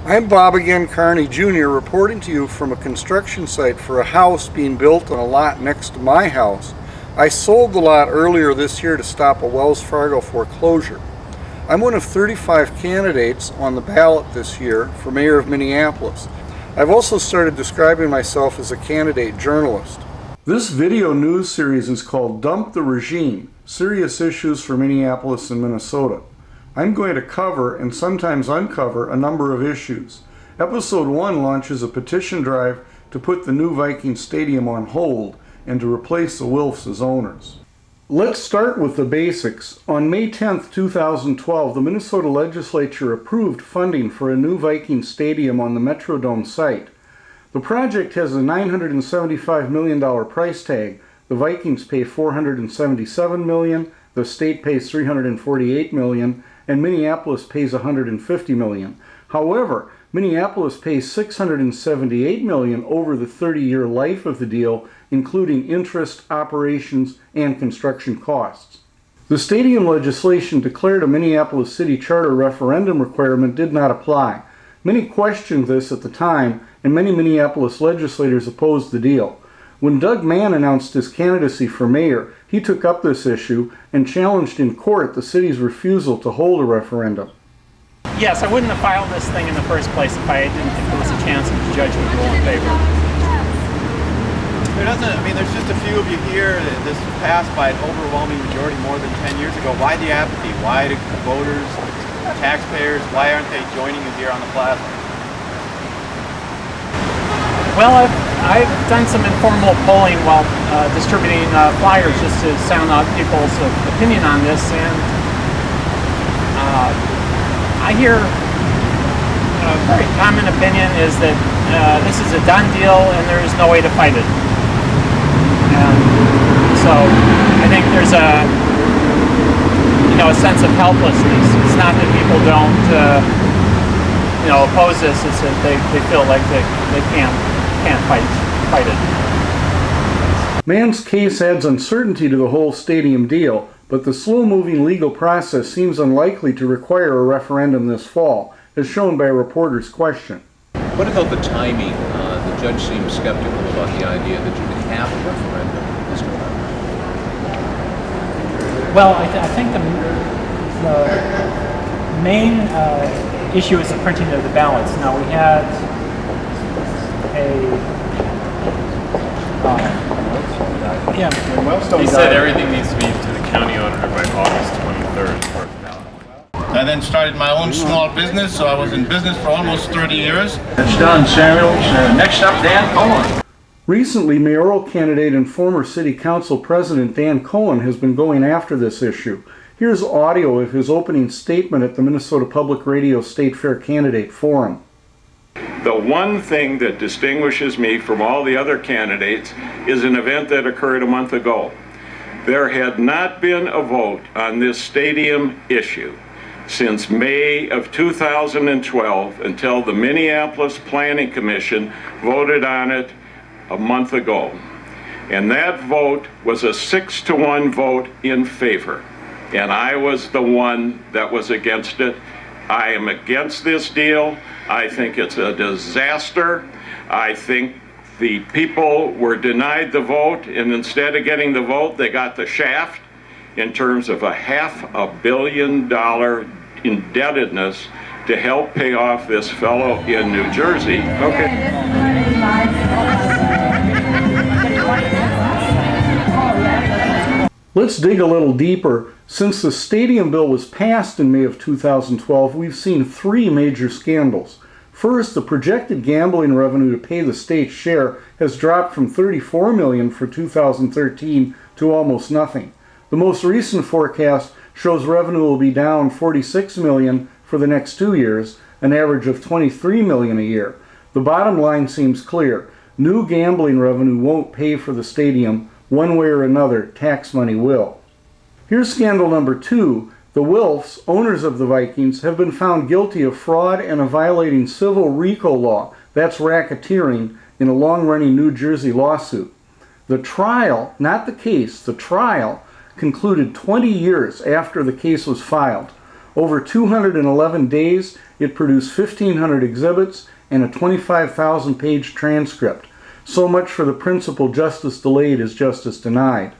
I'm Bob again, Carney Jr., reporting to you from a construction site for a house being built on a lot next to my house. I sold the lot earlier this year to stop a Wells Fargo foreclosure. I'm one of 35 candidates on the ballot this year for mayor of Minneapolis. I've also started describing myself as a candidate journalist. This video news series is called Dump the Regime: Serious Issues for Minneapolis and Minnesota. I'm going to cover and sometimes uncover a number of issues. Episode 1 launches a petition drive to put the new Viking Stadium on hold and to replace the Wilfs as owners. Let's start with the basics. On May 10, 2012, the Minnesota legislature approved funding for a new Viking Stadium on the Metrodome site. The project has a $975 million price tag. The Vikings pay $477 million, the state pays $348 million, and Minneapolis pays $150 million. However, Minneapolis pays $678 million over the 30-year life of the deal, including interest, operations, and construction costs. The stadium legislation declared a Minneapolis city charter referendum requirement did not apply. Many questioned this at the time, and many Minneapolis legislators opposed the deal. When Doug Mann announced his candidacy for mayor, he took up this issue and challenged in court the city's refusal to hold a referendum. Yes, I wouldn't have filed this thing in the first place if I didn't think there was a chance that the judge would rule in favor. There's just a few of you here. This passed by an overwhelming majority more than 10 years ago. Why the apathy? Why do voters, taxpayers, why aren't they joining you here on the plaza? Well, I've done some informal polling while distributing flyers just to sound out people's opinion on this, and I hear a very common opinion is that this is a done deal and there is no way to fight it. And so I think there's a sense of helplessness. It's not that people don't oppose this, it's that they feel like they can't fight it. Mann's case adds uncertainty to the whole stadium deal, but the slow-moving legal process seems unlikely to require a referendum this fall, as shown by a reporter's question. What about the timing? The judge seems skeptical about the idea that you can have a referendum this November. Well, I think the main issue is the printing of the ballots. Now, we had he said everything needs to be to the county auditor by August 23rd. I then started my own small business, so I was in business for almost 30 years. That's done, Samuel. Next up, Dan Cohen. Recently, mayoral candidate and former city council president Dan Cohen has been going after this issue. Here's audio of his opening statement at the Minnesota Public Radio State Fair Candidate Forum. The one thing that distinguishes me from all the other candidates is an event that occurred a month ago. There had not been a vote on this stadium issue since May of 2012 until the Minneapolis Planning Commission voted on it a month ago. And that vote was a 6-to-1 vote in favor. And I was the one that was against it. I am against this deal. I think it's a disaster. I think the people were denied the vote, and instead of getting the vote, they got the shaft in terms of a $500 million indebtedness to help pay off this fellow in New Jersey. Okay. Let's dig a little deeper. Since the stadium bill was passed in May of 2012, we've seen 3 major scandals. First, the projected gambling revenue to pay the state's share has dropped from $34 million for 2013 to almost nothing. The most recent forecast shows revenue will be down $46 million for the next 2 years, an average of $23 million a year. The bottom line seems clear. New gambling revenue won't pay for the stadium. One way or another, tax money will. Here's scandal number 2. The Wilfs, owners of the Vikings, have been found guilty of fraud and of violating civil RICO law, that's racketeering, in a long-running New Jersey lawsuit. The trial, not the case, the trial, concluded 20 years after the case was filed. Over 211 days, it produced 1,500 exhibits and a 25,000-page transcript. So much for the principle, justice delayed is justice denied.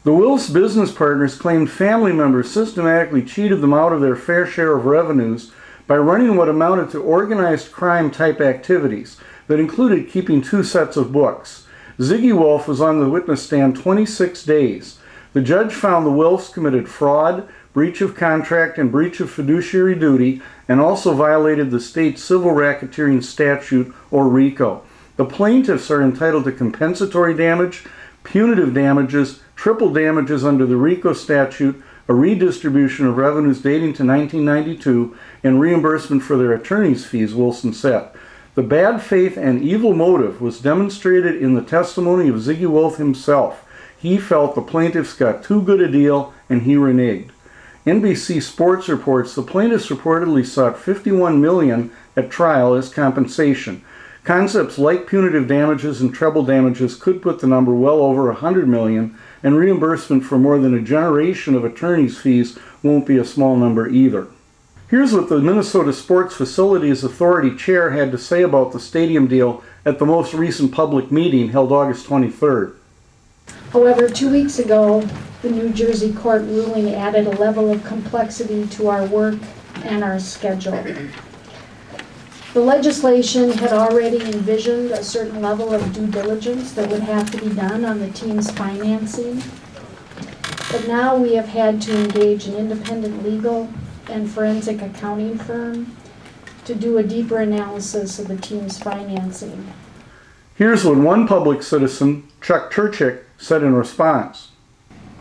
The Wilfs business partners claimed family members systematically cheated them out of their fair share of revenues by running what amounted to organized crime type activities that included keeping 2 sets of books. Ziggy Wolf was on the witness stand 26 days. The judge found the Wilfs committed fraud, breach of contract, and breach of fiduciary duty, and also violated the state civil racketeering statute, or RICO. The plaintiffs are entitled to compensatory damage, punitive damages, triple damages under the RICO statute, a redistribution of revenues dating to 1992, and reimbursement for their attorney's fees, Wilson said. The bad faith and evil motive was demonstrated in the testimony of Ziggy Wolf himself. He felt the plaintiffs got too good a deal and he reneged. NBC Sports reports the plaintiffs reportedly sought $51 million at trial as compensation. Concepts like punitive damages and treble damages could put the number well over $100 million, and reimbursement for more than a generation of attorney's fees won't be a small number either. Here's what the Minnesota Sports Facilities Authority chair had to say about the stadium deal at the most recent public meeting held August 23rd. However, 2 weeks ago, the New Jersey court ruling added a level of complexity to our work and our schedule. The legislation had already envisioned a certain level of due diligence that would have to be done on the team's financing. But now we have had to engage an independent legal and forensic accounting firm to do a deeper analysis of the team's financing. Here's what one public citizen, Chuck Turchick, said in response.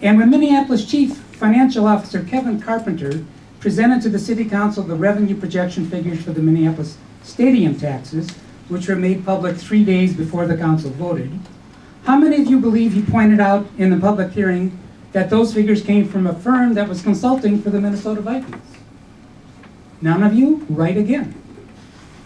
And when Minneapolis Chief Financial Officer Kevin Carpenter presented to the City Council the revenue projection figures for the Minneapolis stadium taxes, which were made public 3 days before the council voted, how many of you believe he pointed out in the public hearing that those figures came from a firm that was consulting for the Minnesota Vikings? None of you? Right again.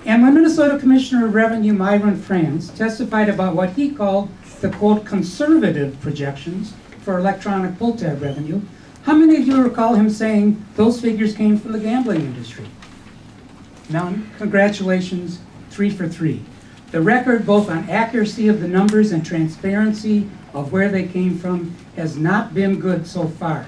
And when Minnesota Commissioner of Revenue Myron France testified about what he called the quote conservative projections for electronic pull tab revenue, how many of you recall him saying those figures came from the gambling industry? None. Congratulations, 3 for 3. The record both on accuracy of the numbers and transparency of where they came from has not been good so far.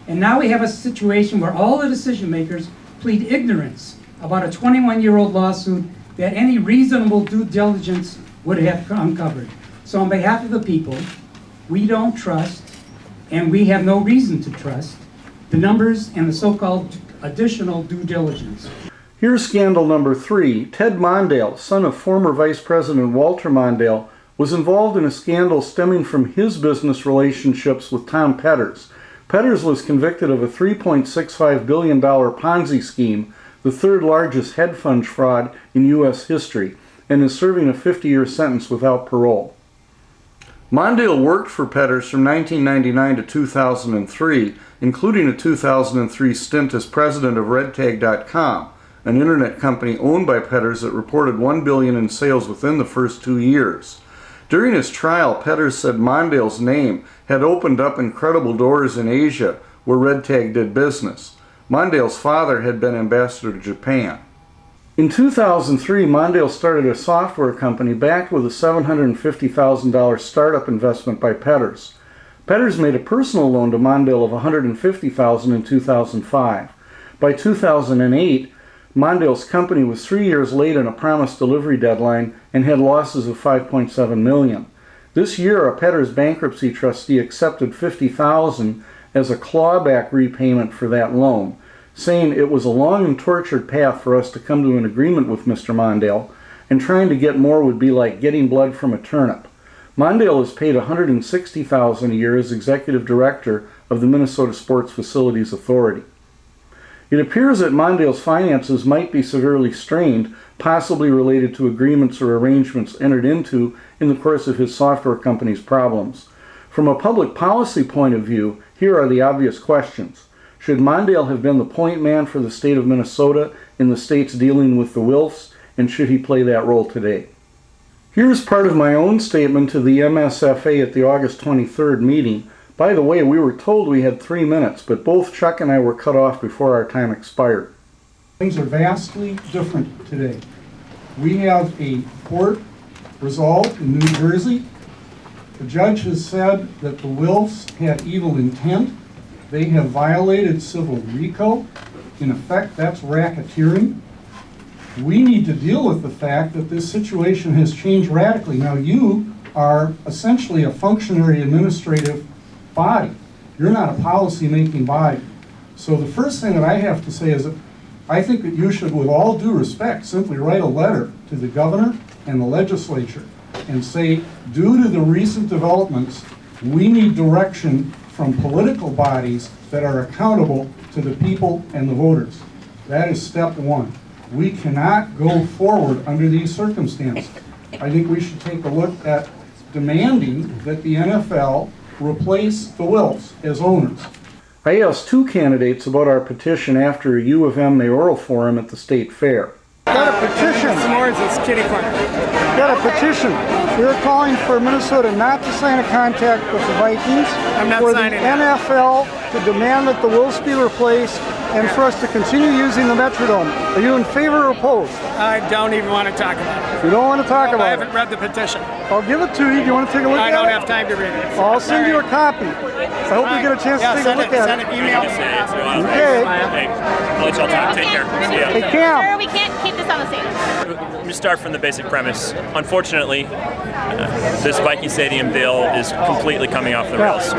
And now we have a situation where all the decision makers plead ignorance about a 21-year-old lawsuit that any reasonable due diligence would have uncovered. So on behalf of the people, we don't trust, and we have no reason to trust, the numbers and the so-called additional due diligence. Here's scandal number 3. Ted Mondale, son of former Vice President Walter Mondale, was involved in a scandal stemming from his business relationships with Tom Petters. Petters was convicted of a $3.65 billion Ponzi scheme, the third largest hedge fund fraud in U.S. history, and is serving a 50-year sentence without parole. Mondale worked for Petters from 1999 to 2003, including a 2003 stint as president of RedTag.com, an internet company owned by Petters that reported $1 billion in sales within the first 2 years. During his trial, Petters said Mondale's name had opened up incredible doors in Asia, where RedTag did business. Mondale's father had been ambassador to Japan. In 2003, Mondale started a software company backed with a $750,000 startup investment by Petters. Petters made a personal loan to Mondale of $150,000 in 2005. By 2008, Mondale's company was 3 years late on a promised delivery deadline and had losses of $5.7 million. This year, a Petters bankruptcy trustee accepted $50,000 as a clawback repayment for that loan, saying it was a long and tortured path for us to come to an agreement with Mr. Mondale, and trying to get more would be like getting blood from a turnip. Mondale is paid $160,000 a year as executive director of the Minnesota Sports Facilities Authority. It appears that Mondale's finances might be severely strained, possibly related to agreements or arrangements entered into in the course of his software company's problems. From a public policy point of view, here are the obvious questions. Should Mondale have been the point man for the state of Minnesota in the states dealing with the Wilfs, and should he play that role today? Here's part of my own statement to the MSFA at the August 23rd meeting, By the way, we were told we had 3 minutes, but both Chuck and I were cut off before our time expired. Things are vastly different today. We have a court resolved in New Jersey. The judge has said that the Wilfs had evil intent. They have violated civil RICO. In effect, that's racketeering. We need to deal with the fact that this situation has changed radically. Now, you are essentially a functionary administrative body. You're not a policy-making body. So the first thing that I have to say is that I think that you should, with all due respect, simply write a letter to the governor and the legislature and say, due to the recent developments, we need direction from political bodies that are accountable to the people and the voters. That is step one. We cannot go forward under these circumstances. I think we should take a look at demanding that the NFL replace the Wilfs as owners. I asked 2 candidates about our petition after a U of M mayoral forum at the state fair. Got a petition. It's kitty corner. Got a petition. We're calling for Minnesota not to sign a contract with the Vikings. I'm not for signing the NFL to demand that the Wilfs be replaced, and for us to continue using the Metrodome. Are you in favor or opposed? I don't even want to talk about it. You don't want to talk about it? I haven't read the petition. I'll give it to you. Do you want to take a look at it? I don't have time to read it. I'll send you a copy. I hope you get a chance to take a look at it. Send an email. Okay. I'll let y'all talk. Take care. See ya. Hey, Cam. Sir, we can't keep this on the stage. Let me start from the basic premise. Unfortunately, this Viking Stadium deal is completely coming off the rails.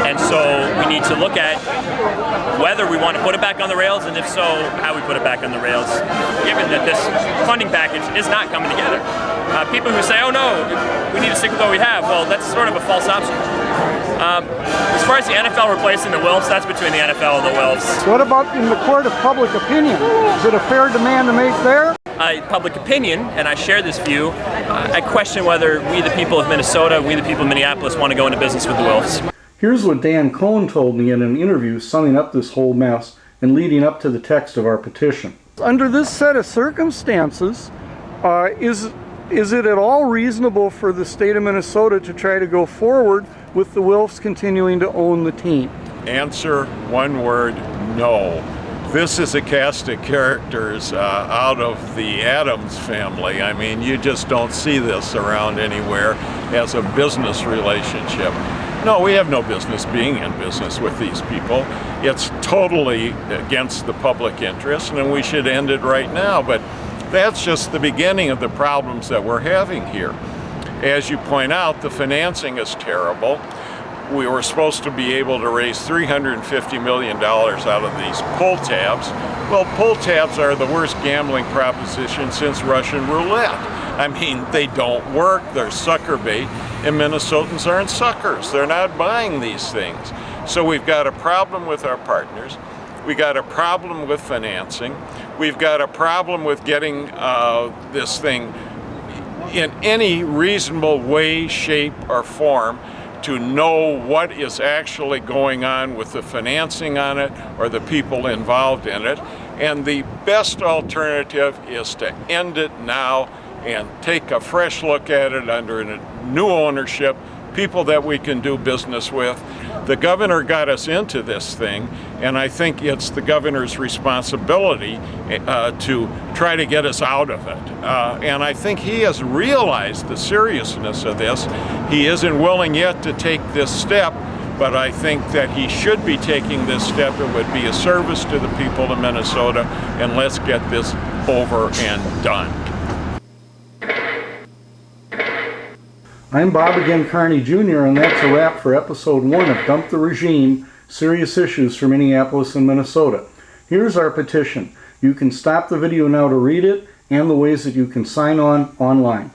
And so we need to look at whether we want to put it back on the rails, and if so, how we put it back on the rails, given that this funding package is not coming together. People who say, oh no, we need to stick with what we have, well, that's sort of a false option. As far as the NFL replacing the Wilfs, that's between the NFL and the Wilfs. What about in the court of public opinion? Is it a fair demand to make there? Public opinion, and I share this view, I question whether we the people of Minnesota, we the people of Minneapolis want to go into business with the Wilfs. Here's what Dan Cohn told me in an interview summing up this whole mess and leading up to the text of our petition. Under this set of circumstances, is it at all reasonable for the state of Minnesota to try to go forward with the Wilfs continuing to own the team? Answer, one word, no. This is a cast of characters out of the Addams family. I mean, you just don't see this around anywhere as a business relationship. No, we have no business being in business with these people. It's totally against the public interest, and we should end it right now. But that's just the beginning of the problems that we're having here. As you point out, the financing is terrible. We were supposed to be able to raise $350 million out of these pull tabs. Well, pull tabs are the worst gambling proposition since Russian roulette. I mean, they don't work, they're sucker bait, and Minnesotans aren't suckers. They're not buying these things. So we've got a problem with our partners. We got a problem with financing. We've got a problem with getting this thing in any reasonable way, shape, or form to know what is actually going on with the financing on it or the people involved in it. And the best alternative is to end it now and take a fresh look at it under new ownership, people that we can do business with. The governor got us into this thing, and I think it's the governor's responsibility to try to get us out of it. And I think he has realized the seriousness of this. He isn't willing yet to take this step, but I think that he should be taking this step. It would be a service to the people of Minnesota, and let's get this over and done. I'm Bob again, Carney Jr., and that's a wrap for episode 1 of Dump the Regime, Serious Issues for Minneapolis and Minnesota. Here's our petition. You can stop the video now to read it, and the ways that you can sign on online.